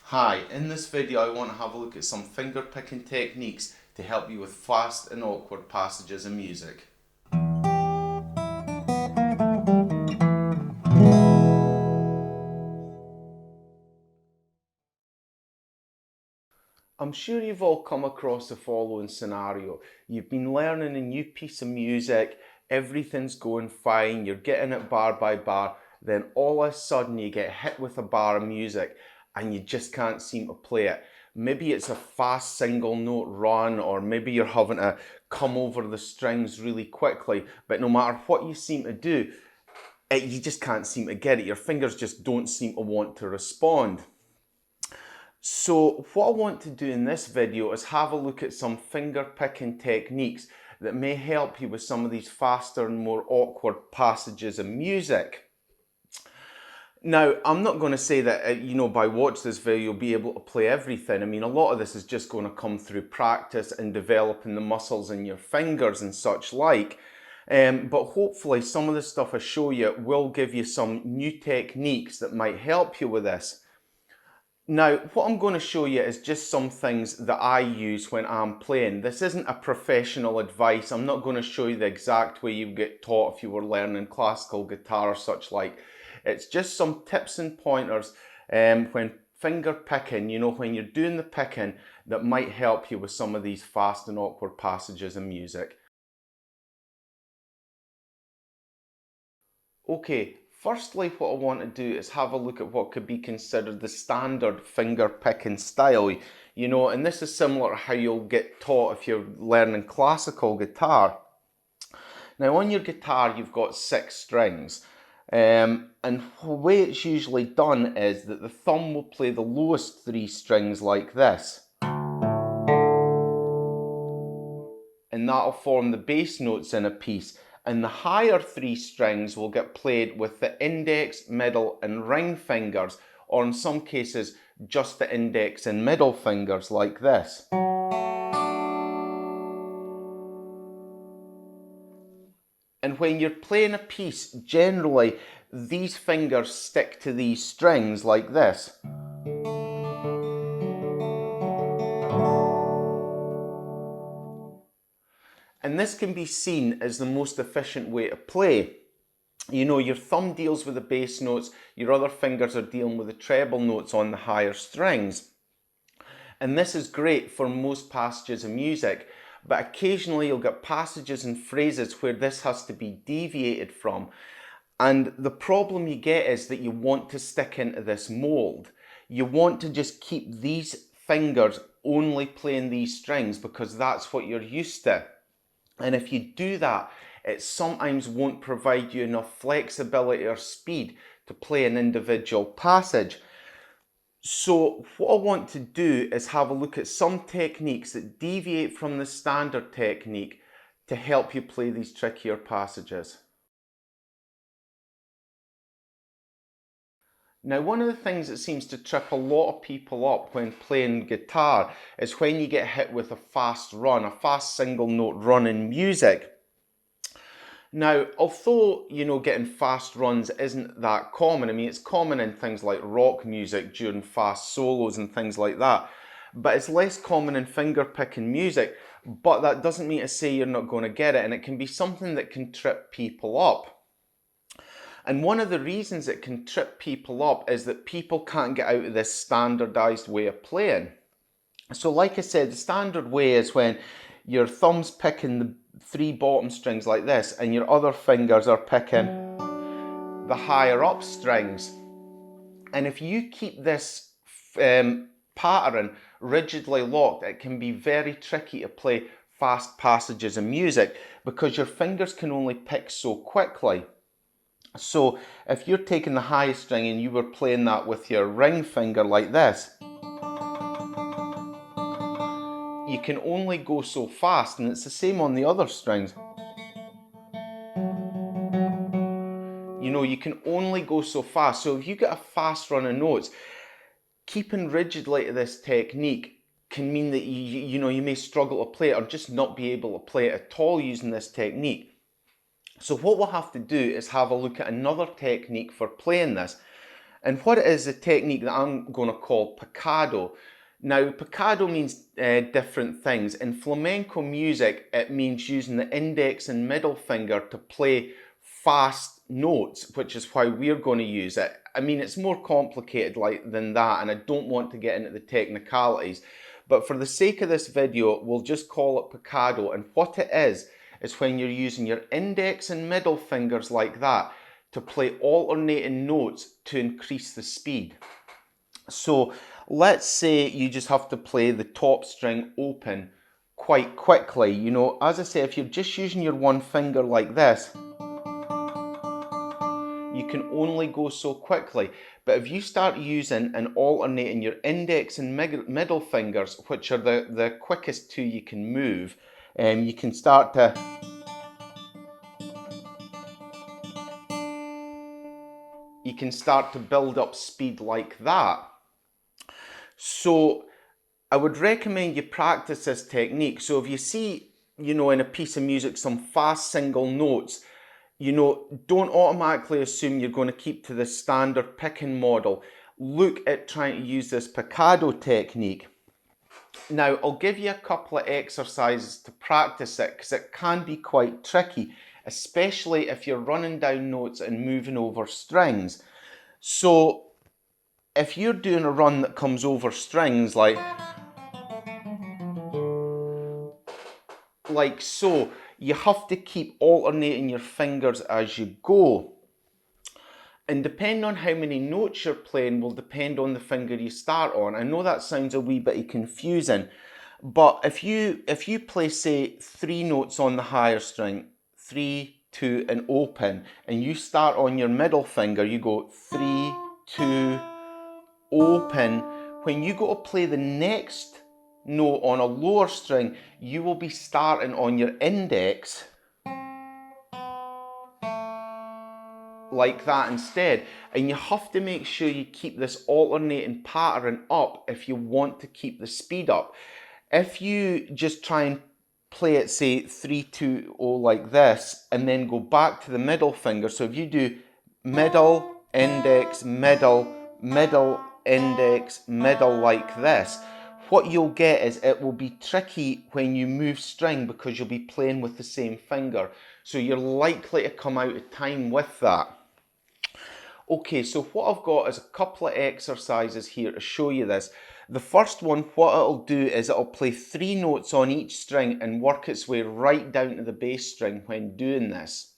Hi, in this video I want to have a look at some finger picking techniques to help you with fast and awkward passages in music. I'm sure you've all come across the following scenario. You've been learning a new piece of music, everything's going fine, you're getting it bar by bar, then all of a sudden you get hit with a bar of music and you just can't seem to play it. Maybe it's a fast single note run, or maybe you're having to come over the strings really quickly, but no matter what you seem to do, you just can't seem to get it. Your fingers just don't seem to want to respond. So what I want to do in this video is have a look at some finger picking techniques that may help you with some of these faster and more awkward passages in music. Now, I'm not going to say that, by watching this video, you'll be able to play everything. I mean, a lot of this is just going to come through practice and developing the muscles in your fingers and such like. But hopefully some of the stuff I show you will give you some new techniques that might help you with this. Now, what I'm going to show you is just some things that I use when I'm playing. This isn't a professional advice. I'm not going to show you the exact way you get taught if you were learning classical guitar or such like. It's just some tips and pointers when finger picking, when you're doing the picking, that might help you with some of these fast and awkward passages in music. Okay, firstly what I want to do is have a look at what could be considered the standard finger picking style, and this is similar to how you'll get taught if you're learning classical guitar. Now on your guitar you've got 6 strings, and the way it's usually done is that the thumb will play the lowest 3 strings like this, and that'll form the bass notes in a piece. And the higher 3 strings will get played with the index, middle and ring fingers, or in some cases just the index and middle fingers like this. And when you're playing a piece, generally these fingers stick to these strings like this. And this can be seen as the most efficient way to play. Your thumb deals with the bass notes, your other fingers are dealing with the treble notes on the higher strings. And this is great for most passages of music, but occasionally you'll get passages and phrases where this has to be deviated from. And the problem you get is that you want to stick into this mold. You want to just keep these fingers only playing these strings because that's what you're used to. And if you do that, it sometimes won't provide you enough flexibility or speed to play an individual passage. So what I want to do is have a look at some techniques that deviate from the standard technique to help you play these trickier passages. Now, one of the things that seems to trip a lot of people up when playing guitar is when you get hit with a fast run, a fast single note run in music. Now, although, getting fast runs isn't that common, I mean, it's common in things like rock music during fast solos and things like that, but it's less common in finger picking music, but that doesn't mean to say you're not going to get it, and it can be something that can trip people up. And one of the reasons it can trip people up is that people can't get out of this standardized way of playing. So like I said, the standard way is when your thumb's picking the 3 bottom strings like this and your other fingers are picking the higher up strings. And if you keep this pattern rigidly locked, it can be very tricky to play fast passages in music because your fingers can only pick so quickly. So if you're taking the highest string and you were playing that with your ring finger like this, you can only go so fast, and it's the same on the other strings. You can only go so fast. So if you get a fast run of notes, keeping rigidly to this technique can mean that you may struggle to play it or just not be able to play it at all using this technique. So what we'll have to do is have a look at another technique for playing this. And what it is, a technique that I'm going to call Picado. Now, Picado means different things. In flamenco music, it means using the index and middle finger to play fast notes, which is why we're going to use it. I mean, it's more complicated than that, and I don't want to get into the technicalities. But for the sake of this video, we'll just call it Picado. And what it is when you're using your index and middle fingers like that to play alternating notes to increase the speed. So let's say you just have to play the top string open quite quickly. You know, as I say, if you're just using your one finger like this, you can only go so quickly. But if you start using and alternating your index and middle fingers, which are the quickest two you can move, you can start to build up speed like that. So I would recommend you practice this technique. So if you see, you know, in a piece of music some fast single notes, you know, don't automatically assume you're going to keep to the standard picking model. Look at trying to use this Picado technique. Now, I'll give you a couple of exercises to practice it because it can be quite tricky, especially if you're running down notes and moving over strings. So if you're doing a run that comes over strings like so, you have to keep alternating your fingers as you go. And depending on how many notes you're playing will depend on the finger you start on. I know that sounds a wee bit confusing, but if you play, say, 3 notes on the higher string, 3, 2, and open, and you start on your middle finger, you go 3, 2, open. When you go to play the next note on a lower string, you will be starting on your index like that instead, and you have to make sure you keep this alternating pattern up if you want to keep the speed up. If you just try and play it, say 3, 2, 0 like this, and then go back to the middle finger, so if you do middle, index, middle, middle, index, middle like this, what you'll get is it will be tricky when you move string because you'll be playing with the same finger. So you're likely to come out of time with that. Okay, so what I've got is a couple of exercises here to show you this. The first one, what it'll do is it'll play 3 notes on each string and work its way right down to the bass string when doing this.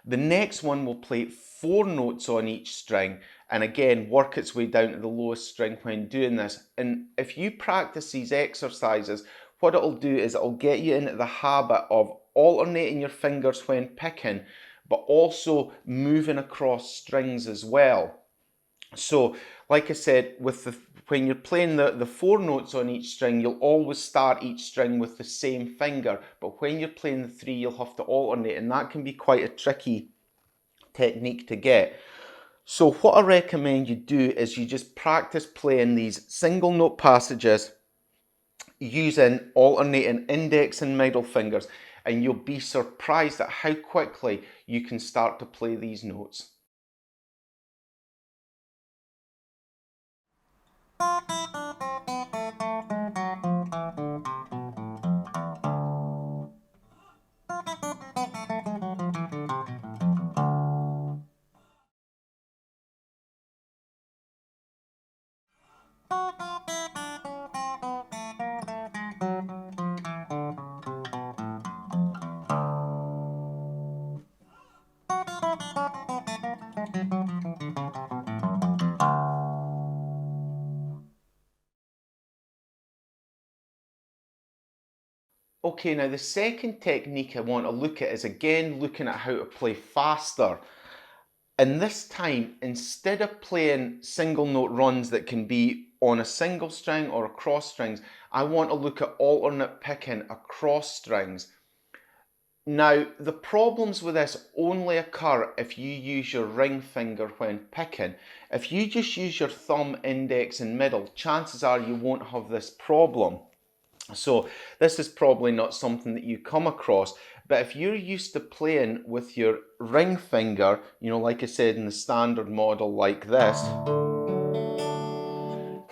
The next one will play 4 notes on each string and again work its way down to the lowest string when doing this. And if you practice these exercises, what it'll do is it'll get you into the habit of alternating your fingers when picking, but also moving across strings as well. So, like I said, when you're playing the 4 notes on each string, you'll always start each string with the same finger, but when you're playing the 3, you'll have to alternate, and that can be quite a tricky technique to get. So what I recommend you do is you just practice playing these single note passages using alternating index and middle fingers, and you'll be surprised at how quickly you can start to play these notes. Okay, now the second technique I want to look at is again looking at how to play faster. And this time, instead of playing single note runs that can be on a single string or across strings, I want to look at alternate picking across strings. Now, the problems with this only occur if you use your ring finger when picking. If you just use your thumb, index and middle, chances are you won't have this problem. So this is probably not something that you come across, But if you're used to playing with your ring finger, you know, like I said in the standard model like this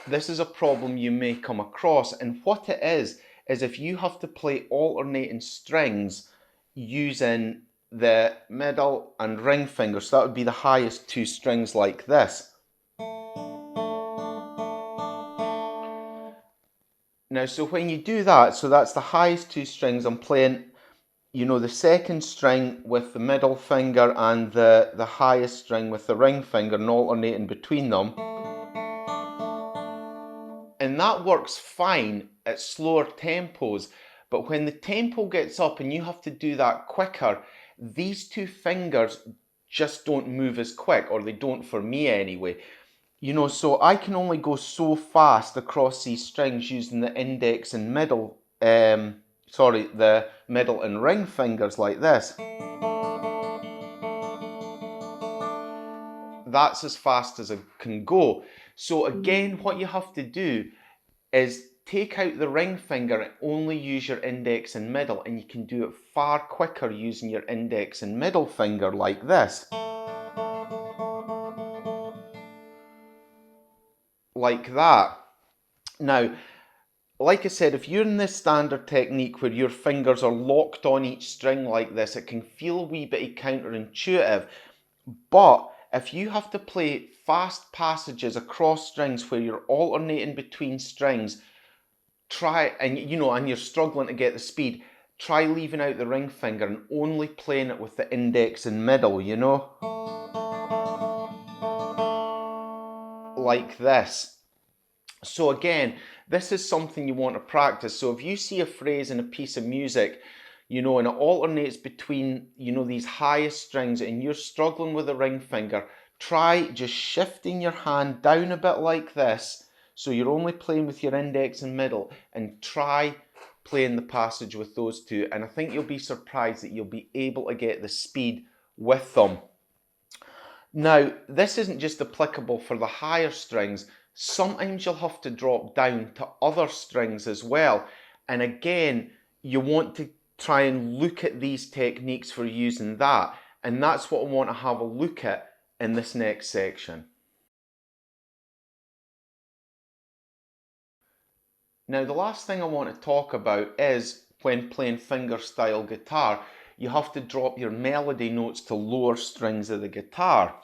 is a problem you may come across. And what it is if you have to play alternating strings using the middle and ring finger, so that would be the highest two strings like this. Now, so when you do that, so that's the highest two strings, I'm playing, you know, the second string with the middle finger and the highest string with the ring finger and alternating between them. And that works fine at slower tempos, but when the tempo gets up and you have to do that quicker, these two fingers just don't move as quick, or they don't for me anyway. You know, so I can only go so fast across these strings using the index and middle, the middle and ring fingers like this. That's as fast as I can go. So again, what you have to do is take out the ring finger and only use your index and middle, and you can do it far quicker using your index and middle finger like this. Like that. Now, like I said, if you're in this standard technique where your fingers are locked on each string like this, it can feel a wee bit counterintuitive. But if you have to play fast passages across strings where you're alternating between strings, and you're struggling to get the speed, try leaving out the ring finger and only playing it with the index and middle, you know? Like this. So again, this is something you want to practice. So if you see a phrase in a piece of music, you know, and it alternates between, you know, these highest strings and you're struggling with the ring finger, try just shifting your hand down a bit like this, so you're only playing with your index and middle, and try playing the passage with those two, and I think you'll be surprised that you'll be able to get the speed with them. Now, this isn't just applicable for the higher strings. Sometimes you'll have to drop down to other strings as well. And again, you want to try and look at these techniques for using that. And that's what I want to have a look at in this next section. Now, the last thing I want to talk about is when playing fingerstyle guitar, you have to drop your melody notes to lower strings of the guitar.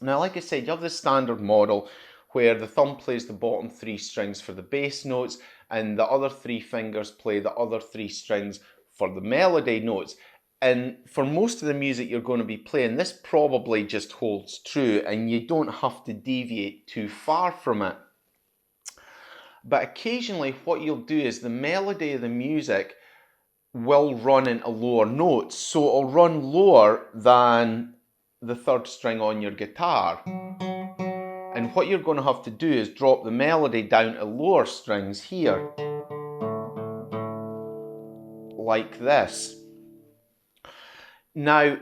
Now, like I said, you have the standard model where the thumb plays the bottom three strings for the bass notes and the other three fingers play the other three strings for the melody notes. And for most of the music you're going to be playing, this probably just holds true and you don't have to deviate too far from it. But occasionally what you'll do is the melody of the music will run into lower notes. So it'll run lower than the third string on your guitar. And what you're going to have to do is drop the melody down to lower strings here. Like this. Now,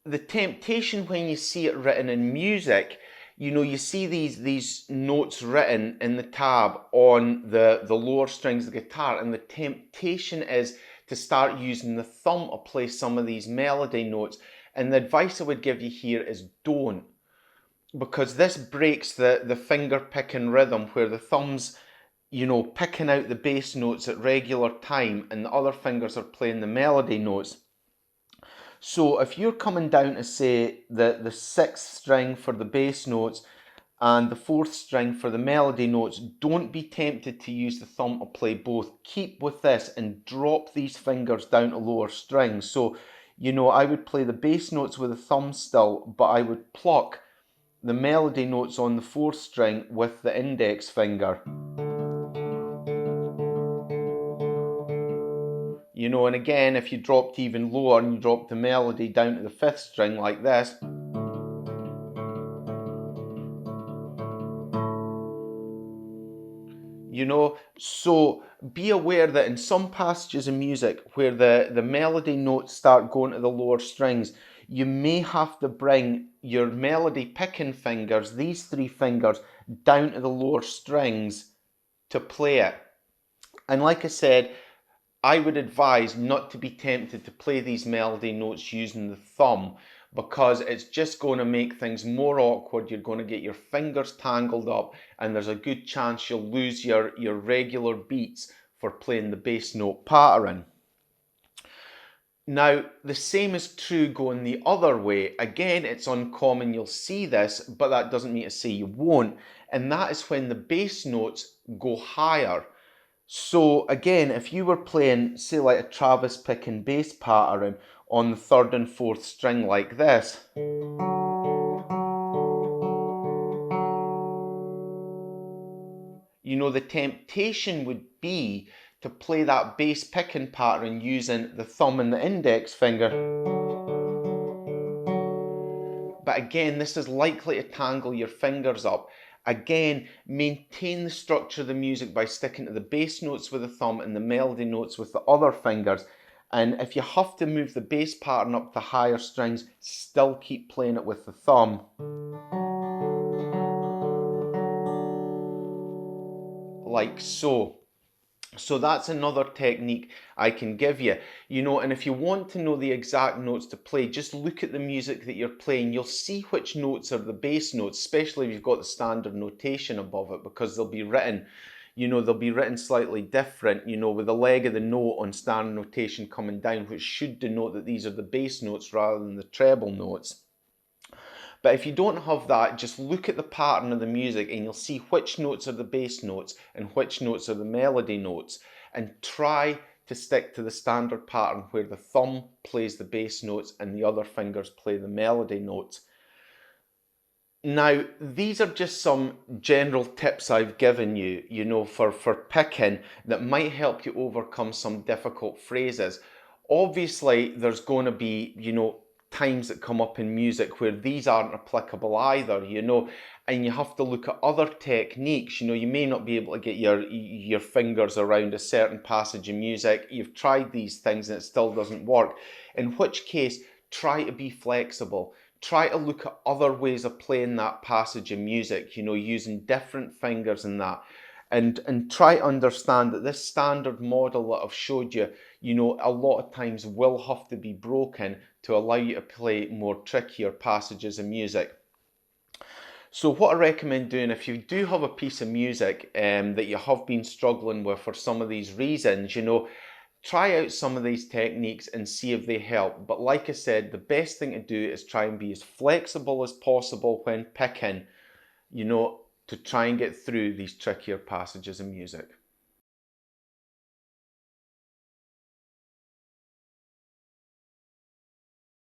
the temptation when you see it written in music, you know, you see these notes written in the tab on the lower strings of the guitar, and the temptation is to start using the thumb to play some of these melody notes. And the advice I would give you here is don't. Because this breaks the finger picking rhythm where the thumb's, you know, picking out the bass notes at regular time and the other fingers are playing the melody notes. So if you're coming down to say the sixth string for the bass notes and the fourth string for the melody notes, don't be tempted to use the thumb to play both. Keep with this and drop these fingers down to lower strings. So, you know, I would play the bass notes with the thumb still, but I would pluck the melody notes on the fourth string with the index finger. You know, and again, if you dropped even lower and you dropped the melody down to the fifth string like this, you know, so be aware that in some passages of music where the melody notes start going to the lower strings, you may have to bring your melody picking fingers, these three fingers, down to the lower strings to play it. And like I said, I would advise not to be tempted to play these melody notes using the thumb, because it's just going to make things more awkward. You're going to get your fingers tangled up, and there's a good chance you'll lose your regular beats for playing the bass note pattern. Now, the same is true going the other way. Again, it's uncommon you'll see this, but that doesn't mean to say you won't. And that is when the bass notes go higher. So again, if you were playing, say, like a Travis Picking bass pattern on the 3rd and 4th string like this, you know, the temptation would be to play that bass picking pattern using the thumb and the index finger. But again, this is likely to tangle your fingers up. Again, maintain the structure of the music by sticking to the bass notes with the thumb and the melody notes with the other fingers. And if you have to move the bass pattern up to higher strings, still keep playing it with the thumb. Like so. So that's another technique I can give you. You know, and if you want to know the exact notes to play, just look at the music that you're playing. You'll see which notes are the bass notes, especially if you've got the standard notation above it, because they'll be written, you know, they'll be written slightly different, you know, with the leg of the note on standard notation coming down, which should denote that these are the bass notes rather than the treble notes. But if you don't have that, just look at the pattern of the music and you'll see which notes are the bass notes and which notes are the melody notes, and try to stick to the standard pattern where the thumb plays the bass notes and the other fingers play the melody notes. Now, these are just some general tips I've given you, you know, for picking that might help you overcome some difficult phrases. Obviously, there's going to be, you know, times that come up in music where these aren't applicable either, you know, and you have to look at other techniques. You know, you may not be able to get your fingers around a certain passage of music. You've tried these things and it still doesn't work, in which case, try to be flexible. Try to look at other ways of playing that passage of music, you know, using different fingers and that. And try to understand that this standard model that I've showed you, you know, a lot of times will have to be broken to allow you to play more trickier passages of music. So what I recommend doing, if you do have a piece of music that you have been struggling with for some of these reasons, you know, try out some of these techniques and see if they help. But like I said, the best thing to do is try and be as flexible as possible when picking, you know, to try and get through these trickier passages of music.